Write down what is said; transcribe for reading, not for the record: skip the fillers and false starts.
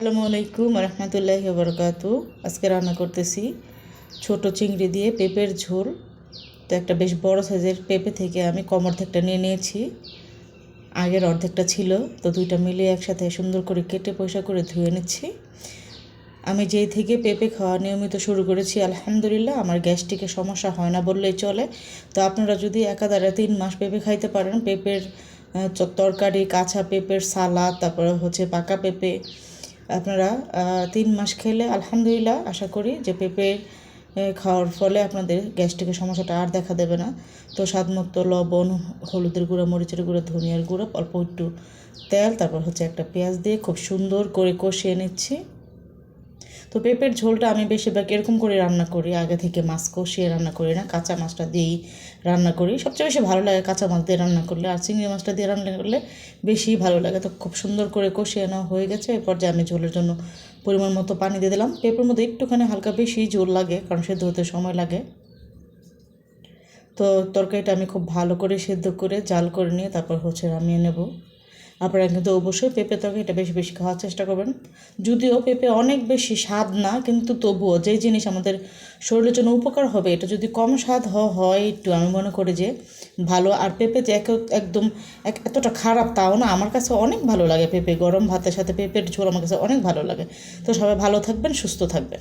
আসসালামু আলাইকুম রহমতুল্লাহি ওয়া বারাকাতু। আজকে রান্না করতেছি ছোট চিংড়ি দিয়ে পেঁপের ঝোল। তো একটা বেশ বড় সাইজের পেঁপে থেকে আমি অর্ধেকটা নিয়ে নিয়েছি, আগের অর্ধেকটা ছিল, তো দুইটা মিলিয়ে একসাথে সুন্দর করে কেটে পয়সা করে ধুয়ে নিচ্ছি। আমি যেই থেকে পেঁপে খাওয়া নিয়মিত শুরু করেছি, আলহামদুলিল্লাহ আমার গ্যাস্ট্রিকের সমস্যা হয় না বললেই চলে। তো আপনারা যদি একাধারে 3 মাস পেঁপে খাইতে পারেন, পেঁপের তরকারি, কাঁচা পেঁপের সালাদ, তারপরে পাকা পেঁপে, আপনারা 3 মাস খেলে আলহামদুলিল্লাহ আশা করি যে পেঁপে খাওয়ার ফলে আপনাদের গ্যাস্ট্রিকের সমস্যাটা আর দেখা দেবে না। তো স্বাদমতো লবণ, হলুদের গুঁড়া, মরিচের গুঁড়া, ধনিয়ার গুঁড়া, অল্প একটু তেল, তারপর একটা পেঁয়াজ দিয়ে খুব সুন্দর করে কষিয়ে নিচ্ছি। তো পেঁপের ঝোলটা আমি বেশিরভাগ এরকম করে রান্না করি, আগে থেকে মাছ কষিয়ে রান্না করি না, কাঁচা মাছটা দিয়েই রান্না করি। সবচেয়ে বেশি ভালো লাগে কাঁচা মাছ দিয়ে রান্না করলে, আর চিংড়ি মাছটা দিয়ে রান্না করলে বেশি ভালো লাগে। তো খুব সুন্দর করে কষিয়ে নেওয়া হয়ে গেছে। এরপর যে আমি ঝোলের জন্য পরিমাণ মতো পানি দিয়ে দিলাম। পেঁপের মধ্যে একটুখানি হালকা বেশি ঝোল লাগে, কারণ সেদ্ধ হতে সময় লাগে। তো তরকারিটা আমি খুব ভালো করে সেদ্ধ করে জাল করে নিয়ে তারপর নামিয়ে নেব। আপনারা কিন্তু অবশ্যই পেঁপে তরকারিটা বেশি বেশি খাওয়ার চেষ্টা করবেন। যদিও পেঁপে অনেক বেশি স্বাদ না, কিন্তু তবুও যেই জিনিস আমাদের শরীরের জন্য উপকার হবে, এটা যদি কম স্বাদ হয় একটু, আমি মনে করি যে ভালো। আর পেঁপে যে একদম এতটা খারাপ তাও না, আমার কাছে অনেক ভালো লাগে পেঁপে। গরম ভাতের সাথে পেঁপের ঝোল আমার কাছে অনেক ভালো লাগে। তো সবাই ভালো থাকবেন, সুস্থ থাকবেন।